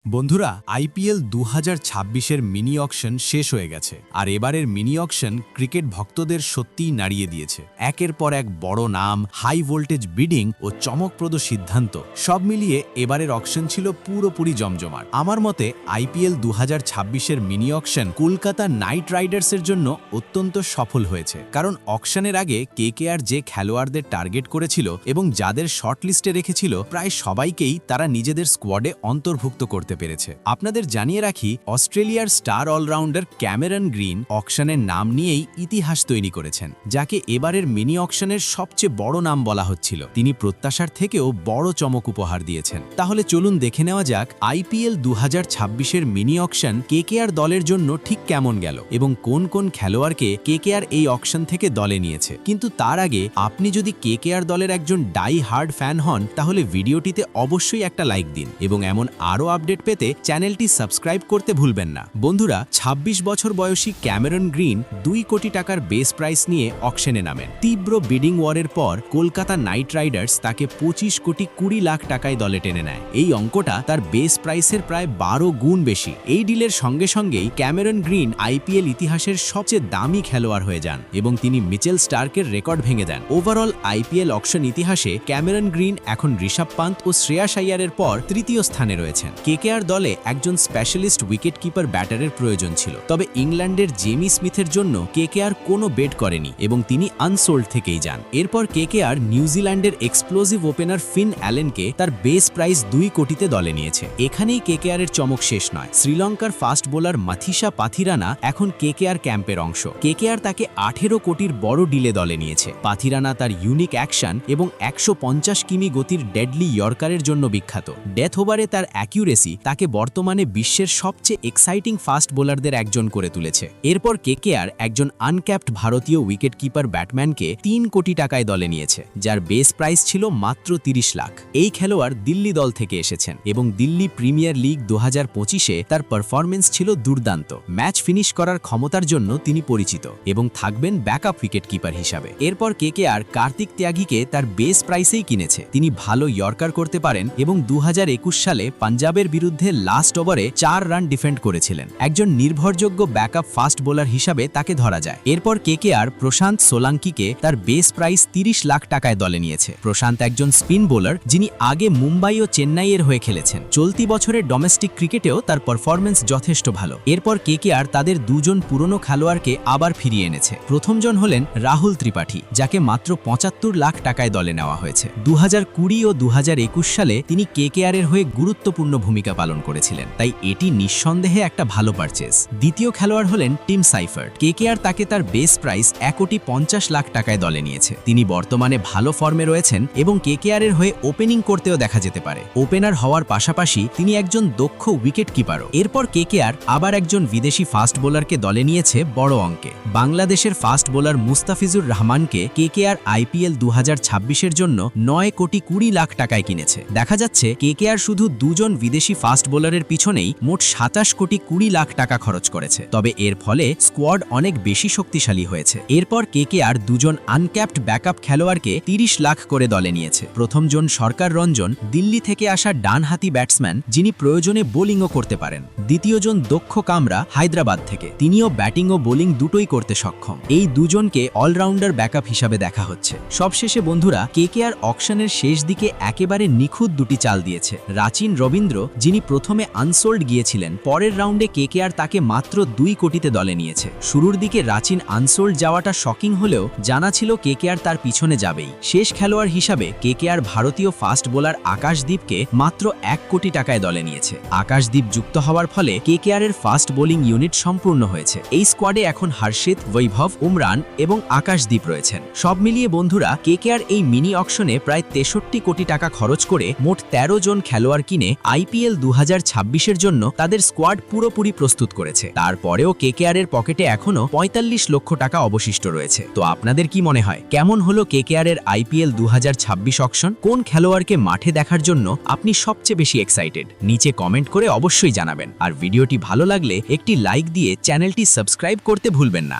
বন্ধুরা আইপিএল 2026-এর mini auction শেষ হয়ে গেছে আর এবারের মিনি অকশন ক্রিকেট ভক্তদের সত্যিই নাড়িয়ে দিয়েছে। একের পর এক বড় নাম, হাই ভোল্টেজ বিডিং ও চমকপ্রদ সিদ্ধান্ত সব মিলিয়ে এবারের অকশন ছিল পুরোপুরি জমজমাট। আমার মতে আইপিএল 2026-এর মিনি অকশন কলকাতা নাইট রাইডার্সের জন্য অত্যন্ত সফল হয়েছে, কারণ অকশনের আগে কেকেআর যে খেলোয়াড়দের টার্গেট করেছিল এবং যাদের শর্টলিস্টে রেখেছিল প্রায় সবাইকেই তারা নিজেদের স্কোয়াডে অন্তর্ভুক্ত করতে পেরেছে। আপনাদের জানিয়ে রাখি, অস্ট্রেলিয়ার স্টার অলরাউন্ডার ক্যামেরন গ্রিন অকশনের নাম নিয়েই ইতিহাস তৈরি করেছেন, যাকে এবারের মিনি অকশনের সবচেয়ে বড় নাম বলা হচ্ছিল। তিনি প্রত্যাশার থেকেও বড় চমক উপহার দিয়েছেন। তাহলে চলুন দেখে নেওয়া যাক আইপিএল 2026-এর মিনি অকশন কেকেআর দলের জন্য ঠিক কেমন গেল এবং কোন কোন খেলোয়াড়কে কেকেআর এই অকশন থেকে দলে নিয়েছে। কিন্তু তার আগে আপনি যদি কেকেআর দলের একজন ডাই হার্ড ফ্যান হন, তাহলে ভিডিওটিতে অবশ্যই একটা লাইক দিন এবং এমন আরও আপডেট পেতে চ্যানেলটি সাবস্ক্রাইব করতে ভুলবেন না। বন্ধুরা, 26 বছর বয়সী ক্যামেরন গ্রিন 2 কোটি টাকার বেস প্রাইস নিয়ে অকশনে নামেন। তীব্র বিডিং ওয়ারের পর কলকাতা নাইট রাইডার্স তাকে 25 কোটি 20 লাখ টাকায় দলে টেনে নেয়। এই অঙ্কটা তার বেস প্রাইসের প্রায় 12 গুণ বেশি। এই ডিলের সঙ্গে সঙ্গেই ক্যামেরন গ্রিন আইপিএল ইতিহাসের সবচেয়ে দামি খেলোয়াড় হয়ে যান এবং তিনি মিচেল স্টার্কের রেকর্ড ভেঙে দেন। ওভারঅল আইপিএল অকশন ইতিহাসে ক্যামেরন গ্রিন এখন ঋষভ পান্ত ও শ্রেয়াস আইয়ারের পর তৃতীয় স্থানে রয়েছেন। কেকেআর দলে একজন স্পেশালিস্ট উইকেট কিপার ব্যাটারের প্রয়োজন ছিল, তবে ইংল্যান্ডের জেমি স্মিথের জন্য কেকেআর কোনো বেড করেনি এবং তিনি আনসোল্ড থেকেই যান। এরপর কেকেআর নিউজিল্যান্ডের এক্সপ্লোজিভ ওপেনার ফিন অ্যালেনকে তার বেস প্রাইস 2 কোটিতে দলে নিয়েছে। এখানেই কেকেআরের চমক শেষ নয়। শ্রীলঙ্কার ফাস্ট বোলার মাথিসা পাথিরানা এখন কেকেআর ক্যাম্পের অংশ। কেকেআর তাকে 18 কোটির বড় ডিলে দলে নিয়েছে। পাথিরানা তার ইউনিক অ্যাকশন এবং 150 কিমি গতির ডেডলি ইয়র্কারের জন্য বিখ্যাত। ডেথ ওভারে তার অ্যাকিউরেসি তাকে বর্তমানে বিশ্বের সবচেয়ে এক্সাইটিং ফাস্ট বোলারদের একজন করে তুলেছে। এরপর কেকেআর একজন আনক্যাপড ভারতীয় উইকেট কিপার ব্যাটম্যানকে 3 কোটি টাকায় দলে নিয়েছে, যার বেস প্রাইস ছিল মাত্র 30 লাখ। এই খেলোয়াড় দিল্লি দল থেকে এসেছেন এবং দিল্লি প্রিমিয়ার লিগ 2025-এ তার পারফরমেন্স ছিল দুর্দান্ত। ম্যাচ ফিনিশ করার ক্ষমতার জন্য তিনি পরিচিত এবং থাকবেন ব্যাকআপ উইকেট কিপার হিসাবে। এরপর কেকেআর কার্তিক ত্যাগীকে তার বেস প্রাইসেই কিনেছে। তিনি ভালো ইয়র্কার করতে পারেন এবং 2021 সালে পাঞ্জাবের বিরুদ্ধে লাস্ট ওভারে 4 রান ডিফেন্ড করেছিলেন। একজন নির্ভরযোগ্য ব্যাকআপ ফাস্ট বোলার হিসাবে তাকে ধরা যায়। এরপর কেকেআর প্রশান্ত সোলাঙ্কিকে তার বেস প্রাইস 30 লাখ টাকায় দলে নিয়েছে। প্রশান্ত একজন স্পিন বোলার যিনি আগে মুম্বাই ও চেন্নাইয়ের হয়ে খেলেছেন। চলতি বছরের ডোমেস্টিক ক্রিকেটেও তার পারফরমেন্স যথেষ্ট ভালো। এরপর কেকেআর তাদের দুজন পুরনো খেলোয়াড়কে আবার ফিরিয়ে এনেছে। প্রথমজন হলেন রাহুল ত্রিপাঠী, যাকে মাত্র 75 লাখ টাকায় দলে নেওয়া হয়েছে। 2020 ও 2021 সালে তিনি কেকেআরের হয়ে গুরুত্বপূর্ণ ভূমিকা পালন করেছিলেন, তাই এটি নিঃসন্দেহে একটা ভালো পারচেজ। দ্বিতীয় খেলোয়াড় হলেন টিম সাইফার্ট। কেকেআর তাকে তার বেস প্রাইস 1 কোটি 50 লাখ টাকায় দলে নিয়েছে। তিনি বর্তমানে ভালো ফর্মে রয়েছেন এবং কেকেআরের হয়ে ওপেনিং করতেও দেখা যেতে পারে। ওপেনার হওয়ার পাশাপাশি তিনি একজন দক্ষ উইকেট কিপারও। এরপর কেকেআর আবার একজন বিদেশি ফাস্ট বোলারকে দলে নিয়েছে বড় অঙ্কে। বাংলাদেশের ফাস্ট বোলার মুস্তাফিজুর রহমানকে কেকেআর আইপিএল 2026-এর জন্য 9 কোটি 20 লাখ টাকায় কিনেছে। দেখা যাচ্ছে কেকেআর শুধু দুজন বিদেশি ফাস্ট বোলারের পিছনেই মোট 27 কোটি 20 লাখ টাকা খরচ করেছে, তবে এর ফলে স্কোয়াড অনেক বেশি শক্তিশালী হয়েছে। এরপর কেকেআর দুজন আনক্যাপড ব্যাকআপ খেলোয়াড়কে 30 লাখ করে দলে নিয়েছে। প্রথমজন সরকার রঞ্জন, দিল্লি থেকে আসা ডানহাতি ব্যাটসম্যান যিনি প্রয়োজনে বোলিংও করতে পারেন। দ্বিতীয়জন দক্ষ কামরা, হায়দ্রাবাদ থেকে, তিনিও ব্যাটিং ও বোলিং দুটোই করতে সক্ষম। এই দুজনকে অলরাউন্ডার ব্যাকআপ হিসাবে দেখা হচ্ছে। সবশেষে বন্ধুরা, কেকেআর অকশনের শেষ দিকে একেবারে নিখুঁত দুটি চাল দিয়েছে। রাচিন রবীন্দ্র, যিনি প্রথমে আনসোল্ড গিয়েছিলেন, পরের রাউন্ডে কেকেআর তাকে মাত্র 2 কোটিতে দলে নিয়েছে। শুরুর দিকে রাচিন আনসোল্ড যাওয়াটা শকিং হলেও জানা ছিল কেকেআর তার পিছনে যাবেই। শেষ খেলোয়াড় হিসাবে কেকেআর ভারতীয় ফাস্ট বোলার আকাশদীপকে মাত্র 1 কোটি টাকায় দলে নিয়েছে। আকাশদীপ যুক্ত হওয়ার ফলে কেকেআরের ফাস্ট বোলিং ইউনিট সম্পূর্ণ হয়েছে। এই স্কোয়াডে এখন হর্ষিত, বৈভব, উমরান এবং আকাশদীপ রয়েছেন। সব মিলিয়ে বন্ধুরা, কেকেআর এই মিনি অকশনে প্রায় 63 কোটি টাকা খরচ করে মোট 13 জন খেলোয়াড় কিনে আইপিএল 2026-এর জন্য তাদের স্কোয়াড পুরোপুরি প্রস্তুত করেছে। তারপরেও কেকেআরের পকেটে এখনো 45 লক্ষ টাকা অবশিষ্ট রয়েছে। তো আপনাদের কি মনে হয়, কেমন হলো কেকেআরের আইপিএল 2026 অকশন? কোন খেলোয়াড়কে মাঠে দেখার জন্য আপনি সবচেয়ে বেশি এক্সাইটেড? নিচে কমেন্ট করে অবশ্যই জানাবেন। আর ভিডিওটি ভালো লাগলে একটি লাইক দিয়ে চ্যানেলটি সাবস্ক্রাইব করতে ভুলবেন না।